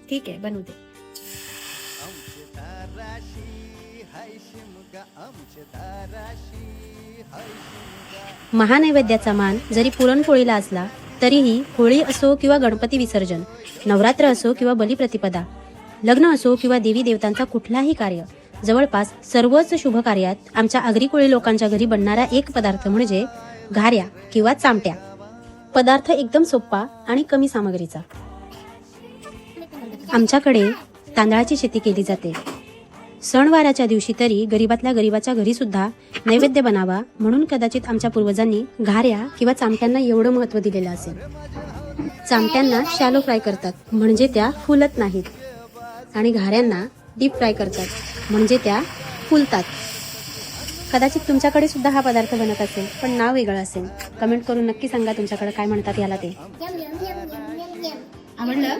ठीक आहे, बनवू दे. महानैवेद्याचा मान जरी पुरणपोळीला असला तरीही होळी असो किंवा गणपती विसर्जन, नवरात्र असो किंवा बलिप्रतिपदा, लग्न असो किंवा देवी देवतांचा कुठलाही कार्य, जवळपास सर्वच शुभ कार्यात आमच्या आगरी कोळी लोकांच्या घरी बनणारा एक पदार्थ म्हणजे घाऱ्या किंवा चामट्या. पदार्थ एकदम सोपा आणि कमी सामग्रीचा. आमच्याकडे तांदळाची शेती केली जाते. सणवाराच्या दिवशी तरी गरीबातल्या गरीबाच्या घरी सुद्धा नैवेद्य बनावा म्हणून कदाचित आमच्या पूर्वजांनी घाऱ्या किंवा चामट्यांना एवढं महत्त्व दिलेलं असेल. चामट्यांना शॅलो फ्राय करतात म्हणजे त्या फुलत नाहीत आणि घाऱ्यांना डीप फ्राय करतात म्हणजे त्या फुलतात. कदाचित तुमच्याकडे सुद्धा हा पदार्थ बनत असेल पण नाव वेगळं असेल. कमेंट करून नक्की सांगा तुमच्याकडे काय म्हणतात याला ते. आवडलं?